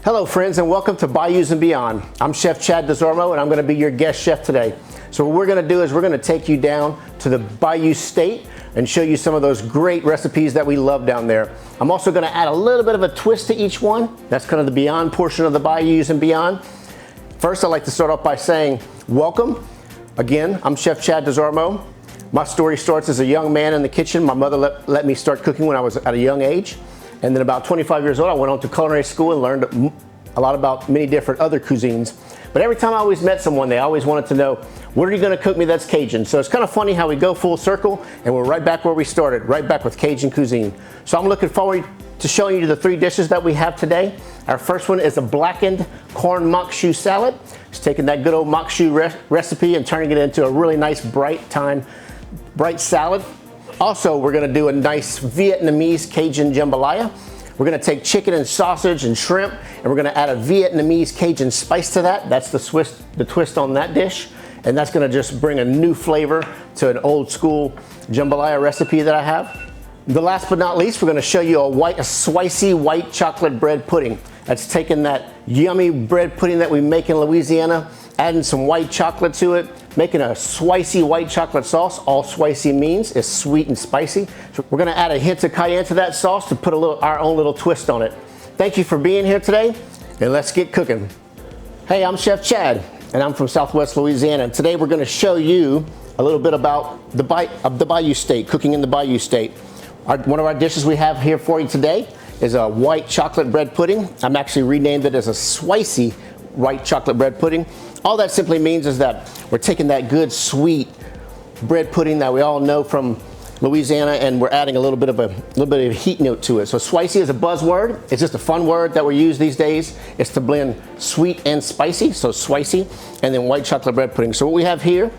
Hello friends, and welcome to Bayous and Beyond. I'm Chef Chad DeZormo, and I'm going to be your guest chef today. So what we're going to do is we're going to take you down to the Bayou State and show you some of those great recipes that we love down there. I'm also going to add a little bit of a twist to each one. That's kind of the Beyond portion of the Bayous and Beyond. First, I'd like to start off by saying welcome. Again, I'm Chef Chad DeZormo. My story starts as a young man in the kitchen. My mother let me start cooking when I was at a young age. And then about 25 years old, I went on to culinary school and learned a lot about many different other cuisines. But every time I always met someone, they always wanted to know, what are you gonna cook me that's Cajun? So it's kind of funny how we go full circle and we're right back where we started, right back with Cajun cuisine. So I'm looking forward to showing you the three dishes that we have today. Our first one is a blackened corn mock choux salad. It's taking that good old mock choux recipe and turning it into a really nice bright salad. Also, we're gonna do a nice Vietnamese Cajun jambalaya. We're gonna take chicken and sausage and shrimp, and we're gonna add a Vietnamese Cajun spice to that. That's the twist on that dish. And that's gonna just bring a new flavor to an old school jambalaya recipe that I have. The last but not least, we're gonna show you a spicy white chocolate bread pudding. That's taking that yummy bread pudding that we make in Louisiana, adding some white chocolate to it, making a spicy white chocolate sauce. All spicy means is sweet and spicy. So we're gonna add a hint of cayenne to that sauce to put our own little twist on it. Thank you for being here today, and let's get cooking. Hey, I'm Chef Chad, and I'm from Southwest Louisiana. And today we're gonna show you a little bit about the Bayou State, cooking in the Bayou State. One of our dishes we have here for you today is a white chocolate bread pudding. I'm actually renamed it as a spicy white chocolate bread pudding. All that simply means is that we're taking that good sweet bread pudding that we all know from Louisiana, and we're adding a little bit of a heat note to it. So spicy is a buzzword. It's just a fun word that we use these days. It's to blend sweet and spicy, so spicy, and then white chocolate bread pudding. So what we have here,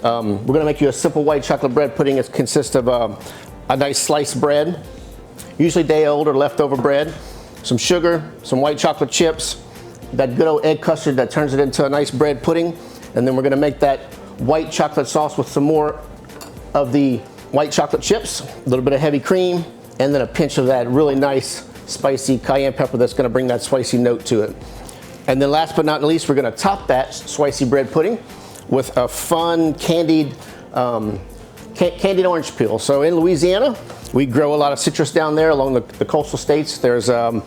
we're gonna make you a simple white chocolate bread pudding. It consists of a nice sliced bread, usually day old or leftover bread, some sugar, some white chocolate chips, that good old egg custard that turns it into a nice bread pudding. And then we're gonna make that white chocolate sauce with some more of the white chocolate chips, a little bit of heavy cream, and then a pinch of that really nice spicy cayenne pepper that's gonna bring that spicy note to it. And then last but not least, we're gonna top that spicy bread pudding with a fun candied orange peel. So in Louisiana, we grow a lot of citrus down there along the coastal states. There's a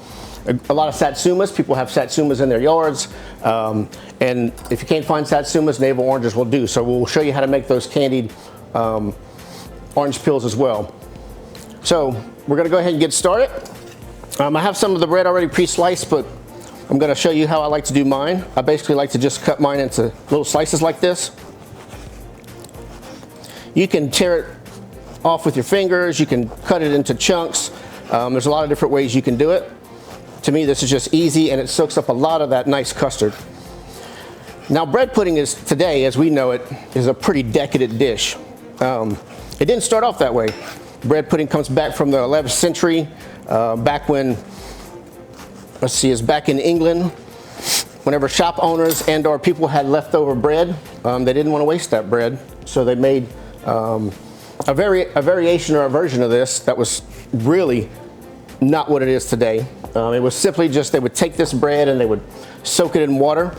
lot of satsumas. People have satsumas in their yards. And if you can't find satsumas, navel oranges will do. So we'll show you how to make those candied orange peels as well. So we're gonna go ahead and get started. I have some of the bread already pre-sliced, but I'm gonna show you how I like to do mine. I basically like to just cut mine into little slices like this. You can tear it off with your fingers. You can cut it into chunks. There's a lot of different ways you can do it. To me, this is just easy, and it soaks up a lot of that nice custard. Now, bread pudding is today, as we know it, is a pretty decadent dish. It didn't start off that way. Bread pudding comes back from the 11th century, back when, it's back in England. Whenever shop owners and/or people had leftover bread, they didn't want to waste that bread, so they made a variation or a version of this that was really not what it is today. It was simply just they would take this bread and they would soak it in water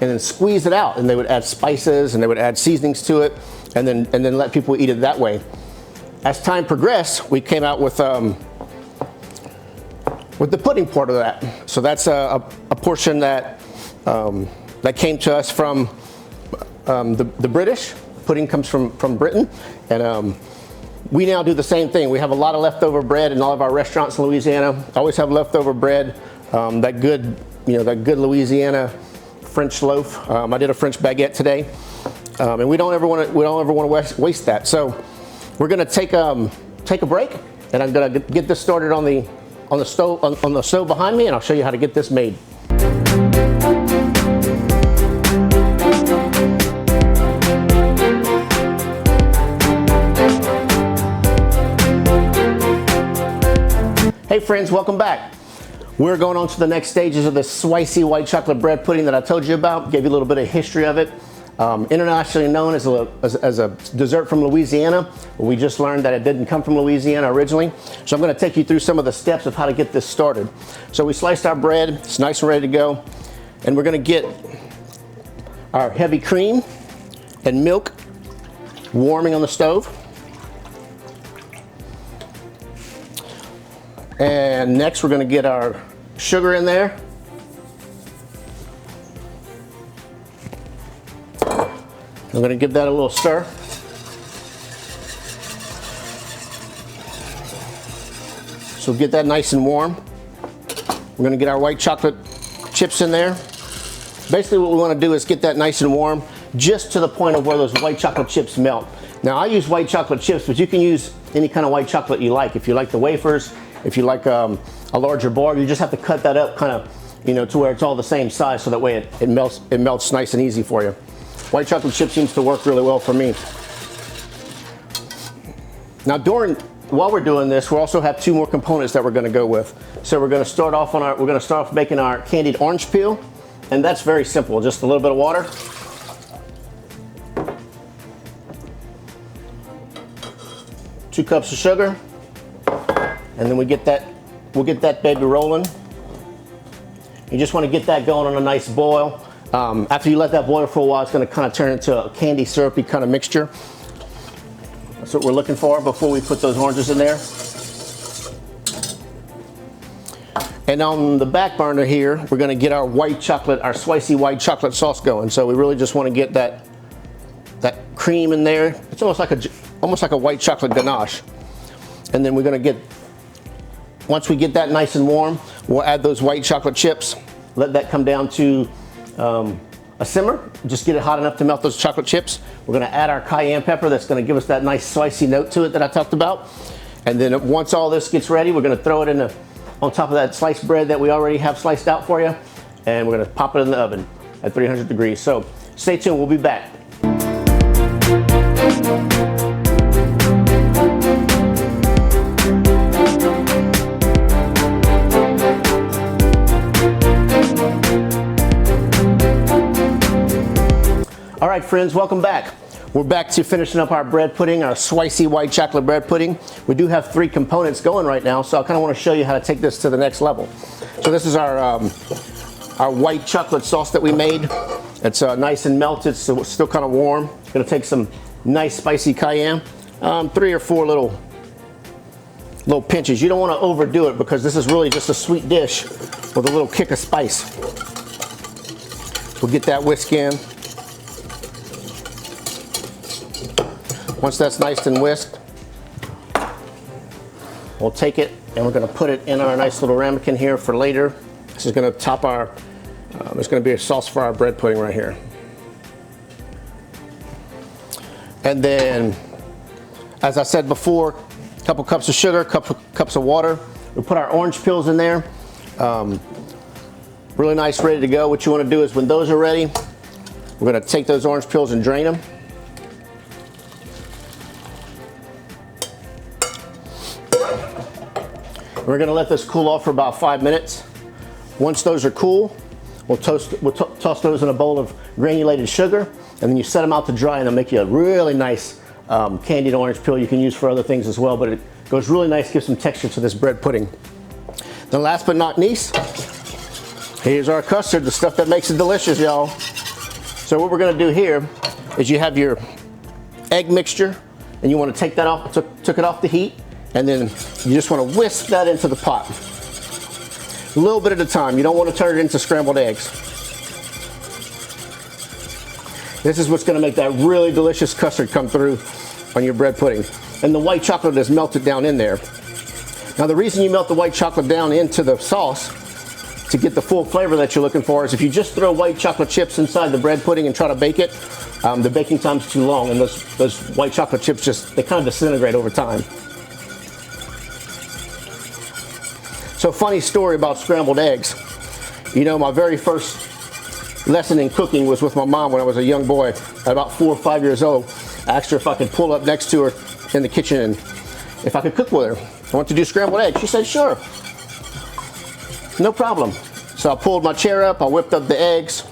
and then squeeze it out, and they would add spices and they would add seasonings to it, and then let people eat it that way. As time progressed, we came out with the pudding part of that. So that's a portion that came to us from the British. Pudding comes from Britain, and we now do the same thing. We have a lot of leftover bread in all of our restaurants in Louisiana. Always have leftover bread, that good Louisiana French loaf. I did a French baguette today, and we don't ever want to waste that. So we're gonna take a break, and I'm gonna get this started on the stove behind me, and I'll show you how to get this made. Hey friends, welcome back. We're going on to the next stages of this spicy white chocolate bread pudding that I told you about. Gave you a little bit of history of it. internationally known as a dessert from Louisiana. We just learned that it didn't come from Louisiana originally. So I'm going to take you through some of the steps of how to get this started. So we sliced our bread, it's nice and ready to go. And we're going to get our heavy cream and milk warming on the stove. And next we're going to get our sugar in there. I'm going to give that a little stir. So get that nice and warm. We're going to get our white chocolate chips in there. Basically what we want to do is get that nice and warm just to the point of where those white chocolate chips melt. Now I use white chocolate chips, but you can use any kind of white chocolate you like. If you like the wafers, if you like a larger bar, you just have to cut that up kind of, you know, to where it's all the same size, so that way it melts nice and easy for you. White chocolate chip seems to work really well for me. Now while we're doing this, we also have two more components that we're going to go with. So we're going to start off making our candied orange peel, and that's very simple. Just a little bit of water, 2 cups of sugar, and then we'll get that baby rolling. You just want to get that going on a nice boil. After you let that boil for a while, it's going to kind of turn into a candy syrupy kind of mixture. That's what we're looking for before we put those oranges in there. And on the back burner here, we're going to get our white chocolate, our spicy white chocolate sauce going. So we really just want to get that cream in there. It's almost like a white chocolate ganache. And then we're going to once we get that nice and warm, we'll add those white chocolate chips. Let that come down to a simmer. Just get it hot enough to melt those chocolate chips. We're going to add our cayenne pepper. That's going to give us that nice spicy note to it that I talked about. And then once all this gets ready, we're going to throw it on top of that sliced bread that we already have sliced out for you. And we're going to pop it in the oven at 300 degrees. So stay tuned. We'll be back. All right, friends, welcome back. We're back to finishing up our bread pudding, our spicy white chocolate bread pudding. We do have 3 components going right now, so I kind of want to show you how to take this to the next level. So this is our white chocolate sauce that we made. It's nice and melted, so it's still kind of warm. Gonna take some nice spicy cayenne, 3 or 4 little pinches. You don't want to overdo it because this is really just a sweet dish with a little kick of spice. We'll get that whisk in. Once that's nice and whisked, we'll take it and we're going to put it in our nice little ramekin here for later. This is going to top our, there's going to be a sauce for our bread pudding right here. And then, as I said before, a couple cups of sugar, couple cups of water. We'll put our orange peels in there. Really nice, ready to go. What you want to do is when those are ready, we're going to take those orange peels and drain them. We're going to let this cool off for about 5 minutes. Once those are cool, we'll toss those in a bowl of granulated sugar, and then you set them out to dry, and they'll make you a really nice candied orange peel you can use for other things as well, but it goes really nice, gives some texture to this bread pudding. Then last but not least, here's our custard, the stuff that makes it delicious, y'all. So what we're going to do here is you have your egg mixture, and you want to take that off, took it off the heat, and then you just want to whisk that into the pot. A little bit at a time. You don't want to turn it into scrambled eggs. This is what's going to make that really delicious custard come through on your bread pudding. And the white chocolate is melted down in there. Now the reason you melt the white chocolate down into the sauce to get the full flavor that you're looking for is if you just throw white chocolate chips inside the bread pudding and try to bake it, the baking time's too long, and those white chocolate chips they kind of disintegrate over time. So funny story about scrambled eggs. You know, my very first lesson in cooking was with my mom when I was a young boy, at about 4 or 5 years old. I asked her if I could pull up next to her in the kitchen and if I could cook with her. I want to do scrambled eggs. She said, sure, no problem. So I pulled my chair up, I whipped up the eggs,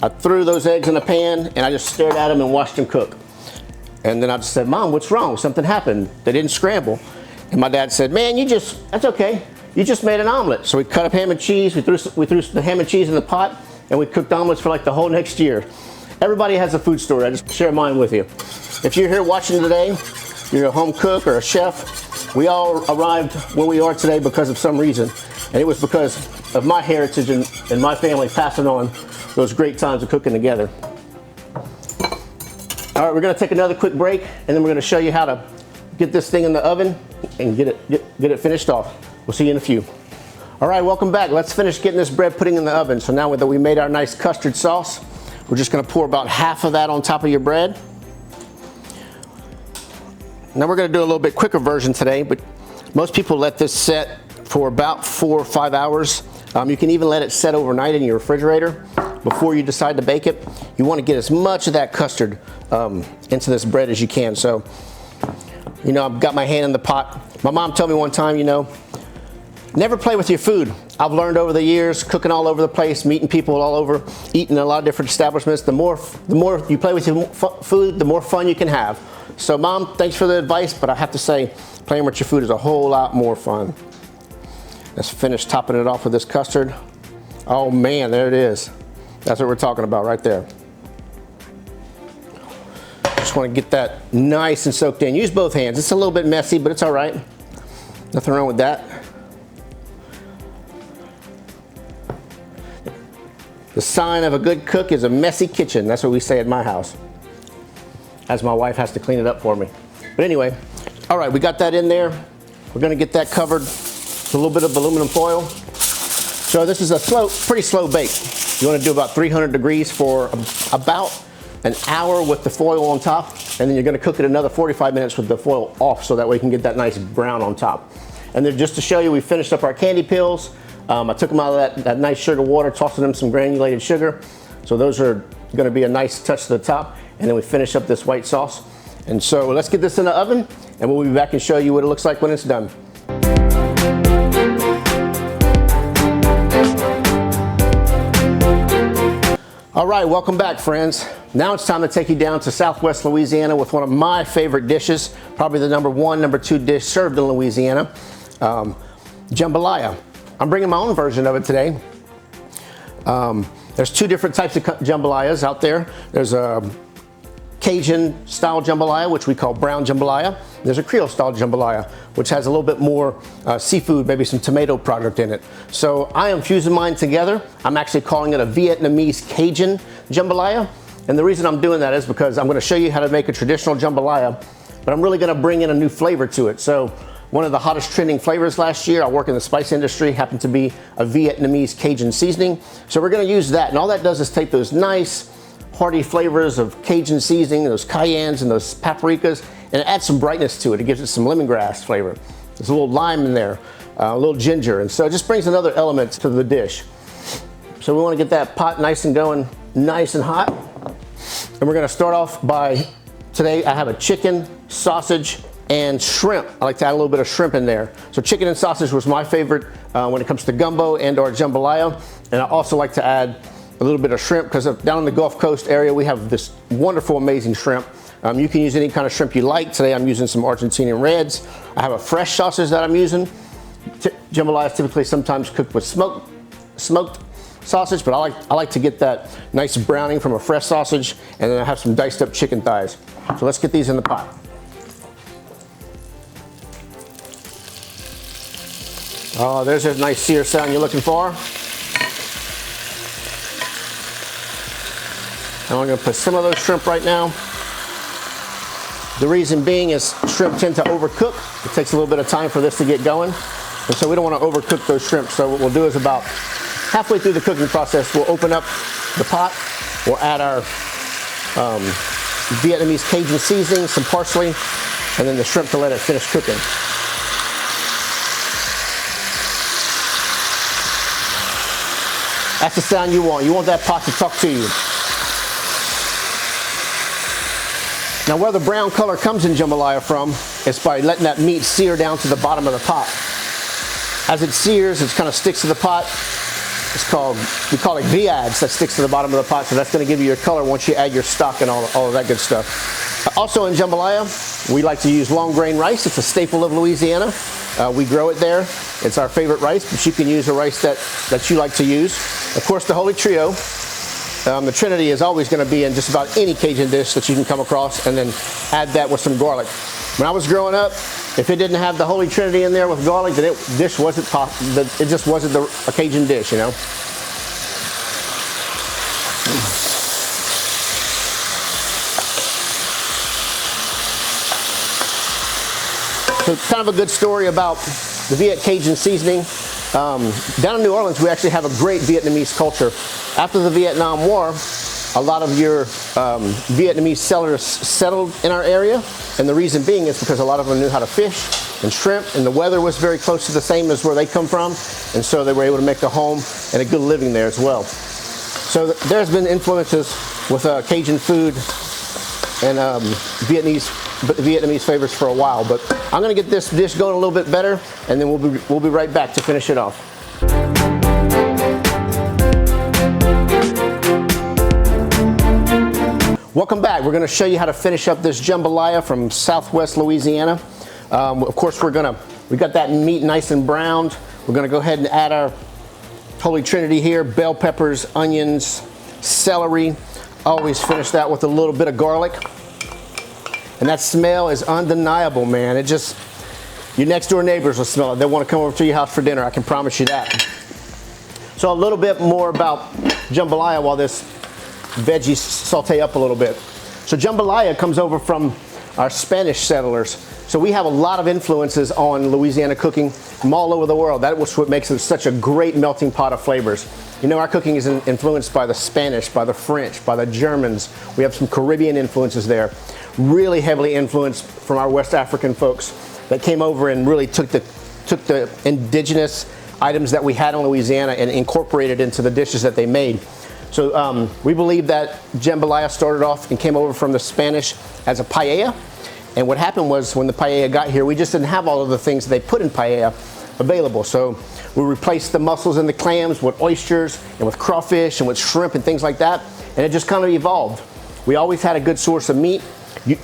I threw those eggs in the pan and I just stared at them and watched them cook. And then I just said, Mom, what's wrong? Something happened. They didn't scramble. And my dad said, man, that's okay. You just made an omelet. So we cut up ham and cheese. We threw the ham and cheese in the pot, and we cooked omelets for like the whole next year. Everybody has a food story. I just share mine with you. If you're here watching today, you're a home cook or a chef, we all arrived where we are today because of some reason. And it was because of my heritage and my family passing on those great times of cooking together. All right, we're gonna take another quick break, and then we're gonna show you how to get this thing in the oven and get it finished off. We'll see you in a few. All right, welcome back. Let's finish getting this bread pudding in the oven. So now that we made our nice custard sauce, we're just gonna pour about half of that on top of your bread. Now we're gonna do a little bit quicker version today, but most people let this set for about 4 or 5 hours. You can even let it set overnight in your refrigerator before you decide to bake it. You wanna get as much of that custard into this bread as you can. So, you know, I've got my hand in the pot. My mom told me one time, you know, never play with your food. I've learned over the years, cooking all over the place, meeting people all over, eating in a lot of different establishments. The more you play with your food, the more fun you can have. So Mom, thanks for the advice, but I have to say, playing with your food is a whole lot more fun. Let's finish topping it off with this custard. Oh man, there it is. That's what we're talking about right there. Just want to get that nice and soaked in. Use both hands. It's a little bit messy, but it's all right. Nothing wrong with that. The sign of a good cook is a messy kitchen. That's what we say at my house, as my wife has to clean it up for me. But anyway, all right, we got that in there. We're gonna get that covered with a little bit of aluminum foil. So this is a pretty slow bake. You wanna do about 300 degrees for about an hour with the foil on top, and then you're gonna cook it another 45 minutes with the foil off, so that way you can get that nice brown on top. And then just to show you, we finished up our candy pills. I took them out of that nice sugar water, tossing them some granulated sugar. So those are gonna be a nice touch to the top. And then we finish up this white sauce. And so let's get this in the oven, and we'll be back and show you what it looks like when it's done. All right, welcome back, friends. Now it's time to take you down to Southwest Louisiana with one of my favorite dishes, probably the #1, #2 dish served in Louisiana, jambalaya. I'm bringing my own version of it today. There's 2 different types of jambalayas out there. There's a Cajun style jambalaya, which we call brown jambalaya. There's a Creole style jambalaya, which has a little bit more seafood, maybe some tomato product in it. So I am fusing mine together. I'm actually calling it a Vietnamese Cajun jambalaya. And the reason I'm doing that is because I'm gonna show you how to make a traditional jambalaya, but I'm really gonna bring in a new flavor to it. So one of the hottest trending flavors last year, I work in the spice industry, happened to be a Vietnamese Cajun seasoning. So we're gonna use that, and all that does is take those nice, hearty flavors of Cajun seasoning, those cayennes and those paprikas, and add some brightness to it. It gives it some lemongrass flavor. There's a little lime in there, a little ginger, and so it just brings another element to the dish. So we wanna get that pot nice and going, nice and hot. And we're gonna start off by, today I have a chicken, sausage, and shrimp. I like to add a little bit of shrimp in there. So chicken and sausage was my favorite when it comes to gumbo and or jambalaya. And I also like to add a little bit of shrimp because down in the Gulf Coast area, we have this wonderful, amazing shrimp. You can use any kind of shrimp you like. Today I'm using some Argentinian reds. I have a fresh sausage that I'm using. Jambalaya is typically sometimes cooked with smoked sausage, but I like to get that nice browning from a fresh sausage, and then I have some diced up chicken thighs. So let's get these in the pot. Oh, there's that nice sear sound you're looking for. And I'm gonna put some of those shrimp right now. The reason being is shrimp tend to overcook. It takes a little bit of time for this to get going. And so we don't wanna overcook those shrimp. So what we'll do is about halfway through the cooking process, we'll open up the pot. We'll add our Vietnamese Cajun seasoning, some parsley, and then the shrimp to let it finish cooking. That's the sound you want. You want that pot to talk to you. Now where the brown color comes in jambalaya from is by letting that meat sear down to the bottom of the pot. As it sears, it kind of sticks to the pot. we call it viads, that sticks to the bottom of the pot. So that's going to give you your color once you add your stock and all of that good stuff. Also in jambalaya, we like to use long grain rice. It's a staple of Louisiana. We grow it there. It's our favorite rice, but you can use a rice that you like to use. Of course, the Holy Trio. The Trinity is always going to be in just about any Cajun dish that you can come across, and then add that with some garlic. When I was growing up, if it didn't have the Holy Trinity in there with garlic, then it just wasn't a Cajun dish, you know. So kind of a good story about the Viet Cajun seasoning. Down in New Orleans, we actually have a great Vietnamese culture. After the Vietnam War, a lot of your Vietnamese settlers settled in our area, and the reason being is because a lot of them knew how to fish and shrimp, and the weather was very close to the same as where they come from, and so they were able to make a home and a good living there as well. So there's been influences with Cajun food and Vietnamese flavors for a while, but I'm going to get this dish going a little bit better, and then we'll be right back to finish it off. Welcome back. We're going to show you how to finish up this jambalaya from Southwest Louisiana. Of course, we got that meat nice and browned. We're going to go ahead and add our Holy Trinity here: bell peppers, onions, celery. Always finish that with a little bit of garlic. And that smell is undeniable, man. Your next door neighbors will smell it. They want to come over to your house for dinner, I can promise you that. So a little bit more about jambalaya while this veggies saute up a little bit. So jambalaya comes over from our Spanish settlers. So we have a lot of influences on Louisiana cooking from all over the world. That was what makes it such a great melting pot of flavors. You know, our cooking is influenced by the Spanish, by the French, by the Germans. We have some Caribbean influences there. Really heavily influenced from our West African folks that came over and really took the indigenous items that we had in Louisiana and incorporated into the dishes that they made. So we believe that jambalaya started off and came over from the Spanish as a paella. And what happened was, when the paella got here, we just didn't have all of the things they put in paella available. So we replaced the mussels and the clams with oysters and with crawfish and with shrimp and things like that. And it just kind of evolved. We always had a good source of meat.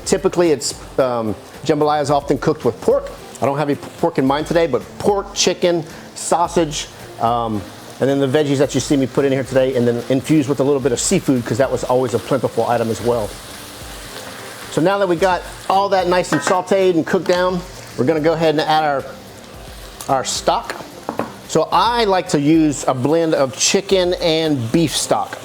Typically, jambalaya is often cooked with pork. I don't have any pork in mind today, but pork, chicken, sausage, and then the veggies that you see me put in here today, and then infused with a little bit of seafood, because that was always a plentiful item as well. So now that we got all that nice and sauteed and cooked down, we're going to go ahead and add our stock. So I like to use a blend of chicken and beef stock.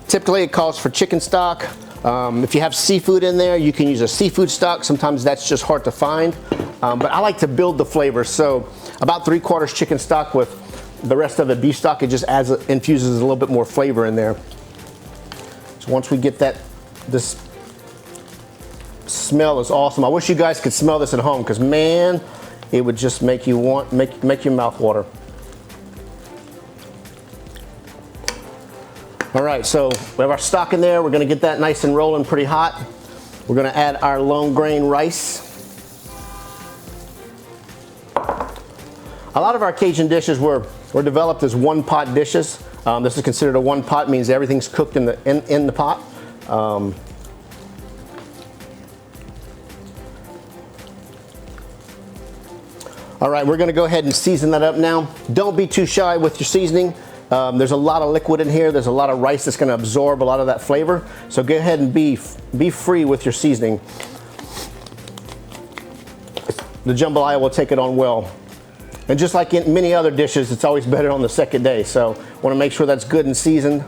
Typically it calls for chicken stock. If you have seafood in there, you can use a seafood stock. Sometimes that's just hard to find. But I like to build the flavor. So about 3/4 chicken stock with the rest of the beef stock. It just infuses a little bit more flavor in there. So once we get this smell is awesome. I wish you guys could smell this at home, because man, it would just make your mouth water. All right, so we have our stock in there. We're gonna get that nice and rolling pretty hot. We're gonna add our long grain rice. A lot of our Cajun dishes were developed as one pot dishes. This is considered a one pot, means everything's cooked in the pot. All right, we're gonna go ahead and season that up now. Don't be too shy with your seasoning. There's a lot of liquid in here. There's a lot of rice that's gonna absorb a lot of that flavor. So go ahead and be free with your seasoning. The jambalaya will take it on well. And just like in many other dishes, it's always better on the second day. So wanna make sure that's good and seasoned.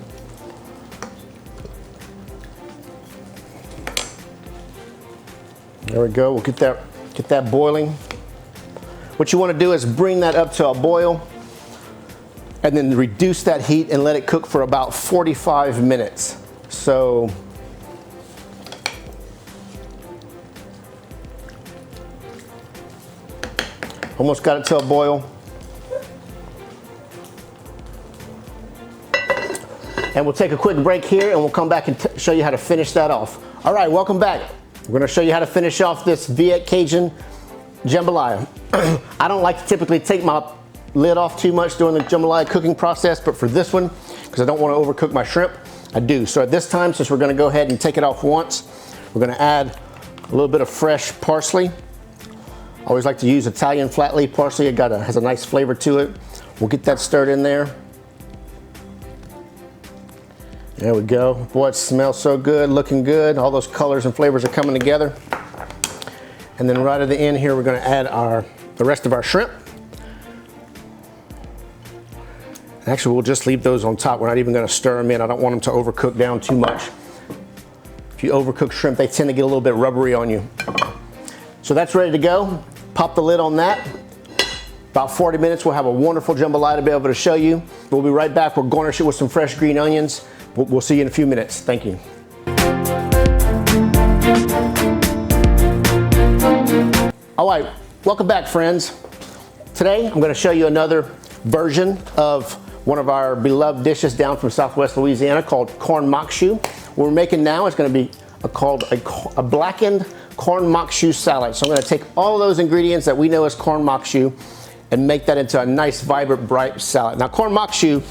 There we go, we'll get that boiling. What you want to do is bring that up to a boil and then reduce that heat and let it cook for about 45 minutes. So almost got it to a boil. And we'll take a quick break here, and we'll come back and show you how to finish that off. All right, welcome back. We're going to show you how to finish off this Viet Cajun jambalaya. I don't like to typically take my lid off too much during the jambalaya cooking process, but for this one, because I don't want to overcook my shrimp, I do. So at this time, since we're going to go ahead and take it off once, we're going to add a little bit of fresh parsley. I always like to use Italian flat leaf parsley. It has a nice flavor to it. We'll get that stirred in there. There we go. Boy, it smells so good, looking good. All those colors and flavors are coming together. And then right at the end here, we're going to add the rest of our shrimp. Actually, we'll just leave those on top. We're not even going to stir them in. I don't want them to overcook down too much. If you overcook shrimp, they tend to get a little bit rubbery on you. So that's ready to go. Pop the lid on that. About 40 minutes, we'll have a wonderful jambalaya to be able to show you. We'll be right back. We'll garnish it with some fresh green onions. We'll see you in a few minutes. Thank you. All right, welcome back, friends. Today, I'm going to show you another version of one of our beloved dishes down from Southwest Louisiana called corn makshu. What we're making now is going to be called a blackened corn makshu salad. So I'm going to take all those ingredients that we know as corn makshu and make that into a nice, vibrant, bright salad. Now, corn makshu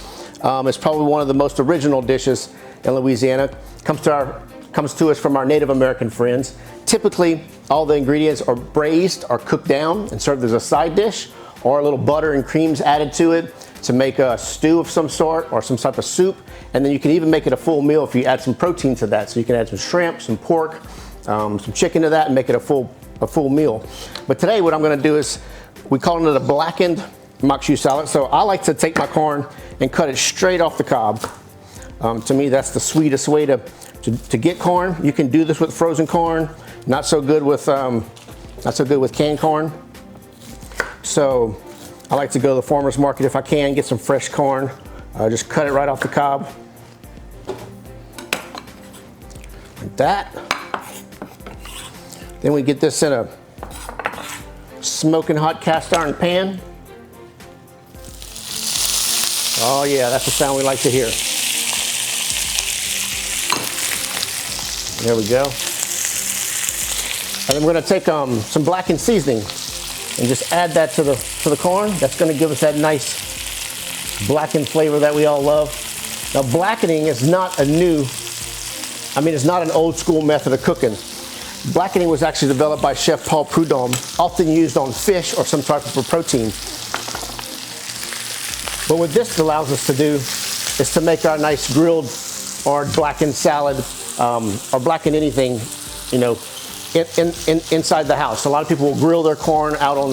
is probably one of the most original dishes in Louisiana. Comes to us from our Native American friends. Typically, all the ingredients are braised or cooked down and served as a side dish, or a little butter and creams added to it to make a stew of some sort or some type of soup. And then you can even make it a full meal if you add some protein to that. So you can add some shrimp, some pork, some chicken to that and make it a full meal. But today what I'm going to do is, we call it a blackened makshu salad. So I like to take my corn and cut it straight off the cob. To me, that's the sweetest way to get corn. You can do this with frozen corn. Not so good with canned corn. So I like to go to the farmer's market if I can, get some fresh corn. Just cut it right off the cob. Like that. Then we get this in a smoking hot cast iron pan. Oh yeah, that's the sound we like to hear. There we go. And then we're going to take some blackened seasoning and just add that to the corn. That's going to give us that nice blackened flavor that we all love. Now, blackening is not it's not an old school method of cooking. Blackening was actually developed by Chef Paul Prudhomme, often used on fish or some type of protein. But what this allows us to do is to make our nice grilled or blackened salad, or blacken anything, inside the house. A lot of people will grill their corn out on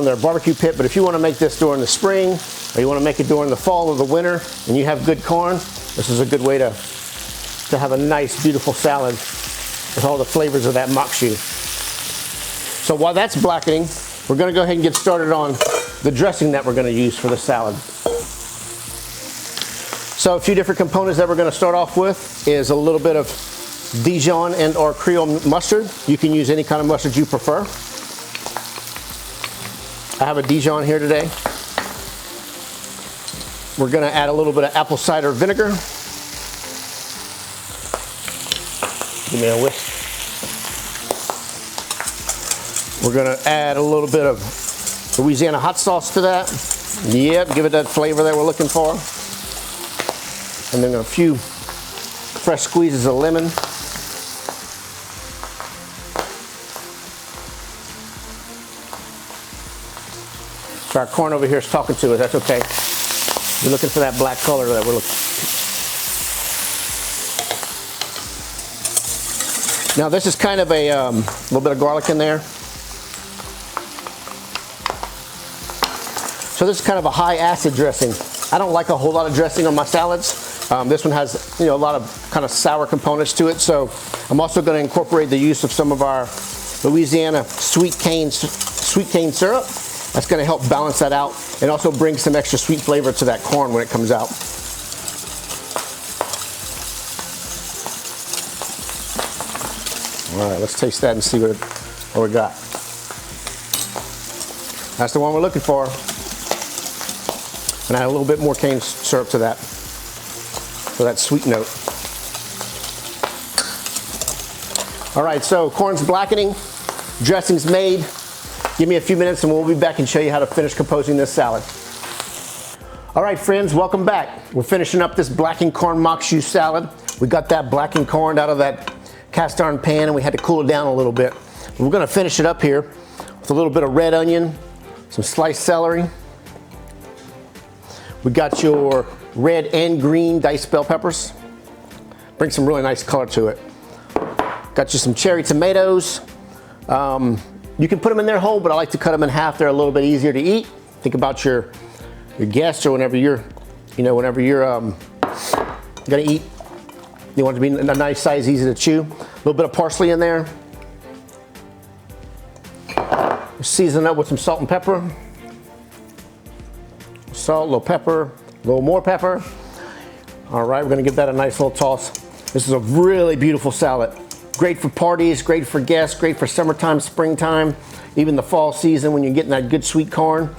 their barbecue pit, but if you want to make this during the spring, or you want to make it during the fall or the winter, and you have good corn, this is a good way to have a nice, beautiful salad with all the flavors of that makshu. So while that's blackening, we're going to go ahead and get started on the dressing that we're going to use for the salad. So a few different components that we're going to start off with is a little bit of Dijon and or Creole mustard. You can use any kind of mustard you prefer. I have a Dijon here today. We're going to add a little bit of apple cider vinegar. Give me a whisk. We're going to add a little bit of Louisiana hot sauce to that. Yep, give it that flavor that we're looking for. And then a few fresh squeezes of lemon. So our corn over here is talking to us, that's okay. We're looking for that black color that we're looking for. Now this is kind of a little bit of garlic in there. So this is kind of a high acid dressing. I don't like a whole lot of dressing on my salads. This one has, a lot of kind of sour components to it. So I'm also going to incorporate the use of some of our Louisiana sweet cane syrup. That's going to help balance that out and also bring some extra sweet flavor to that corn when it comes out. All right, let's taste that and see what we got. That's the one we're looking for. And add a little bit more cane syrup to that for that sweet note. All right, so corn's blackening, dressing's made. Give me a few minutes and we'll be back and show you how to finish composing this salad. All right, friends, welcome back. We're finishing up this blackened corn mock shoe salad. We got that blackened corn out of that cast iron pan and we had to cool it down a little bit. We're gonna finish it up here with a little bit of red onion, some sliced celery. We got your red and green diced bell peppers. Bring some really nice color to it. Got you some cherry tomatoes. You can put them in there whole, but I like to cut them in half. They're a little bit easier to eat. Think about your guests or whenever you're gonna eat. You want it to be a nice size, easy to chew. A little bit of parsley in there. Season up with some salt and pepper. Salt, a little pepper, a little more pepper. All right, we're gonna give that a nice little toss. This is a really beautiful salad. Great for parties, great for guests, great for summertime, springtime, even the fall season when you're getting that good sweet corn.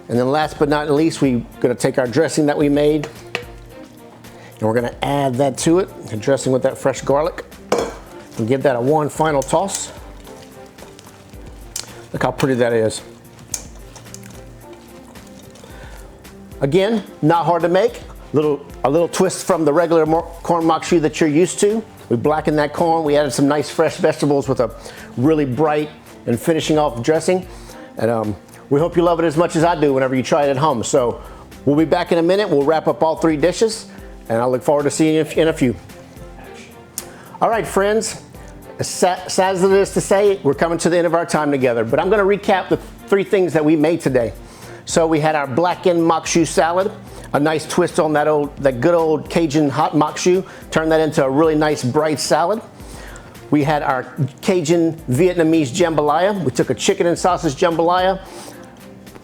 And then last but not least, we're gonna take our dressing that we made and we're gonna add that to it, the dressing with that fresh garlic, and give that one final toss. Look how pretty that is. Again, not hard to make. A little twist from the regular corn mock shoe that you're used to. We blackened that corn. We added some nice fresh vegetables with a really bright and finishing off dressing. And we hope you love it as much as I do whenever you try it at home. So we'll be back in a minute. We'll wrap up all 3 dishes and I look forward to seeing you in a few. All right, friends, as sad as it is to say, we're coming to the end of our time together, but I'm gonna recap the 3 things that we made today. So we had our blackened mock shoe salad, a nice twist on that good old Cajun hot mock shoe, turned that into a really nice bright salad. We had our Cajun Vietnamese jambalaya. We took a chicken and sausage jambalaya,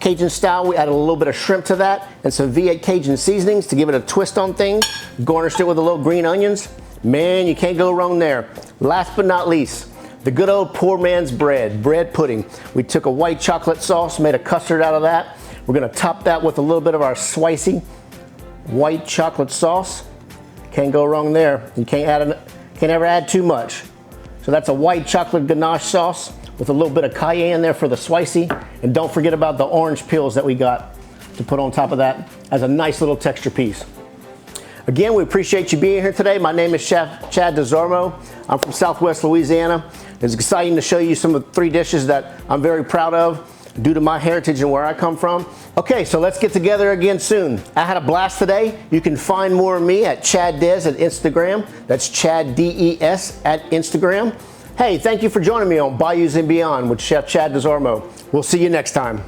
Cajun style. We added a little bit of shrimp to that and some V8 Cajun seasonings to give it a twist on things. Garnished it with a little green onions. Man, you can't go wrong there. Last but not least, the good old poor man's bread pudding. We took a white chocolate sauce, made a custard out of that. We're gonna top that with a little bit of our spicy white chocolate sauce. Can't go wrong there. You can't ever add too much. So that's a white chocolate ganache sauce with a little bit of cayenne in there for the spicy. And don't forget about the orange peels that we got to put on top of that as a nice little texture piece. Again, we appreciate you being here today. My name is Chef Chad DeZormo. I'm from Southwest Louisiana. It's exciting to show you some of the 3 dishes that I'm very proud of due to my heritage and where I come from. Okay, so let's get together again soon. I had a blast today. You can find more of me at Chad Des at Instagram. That's Chad DES at Instagram. Hey, thank you for joining me on Bayous and Beyond with Chef Chad DeZormo. We'll see you next time.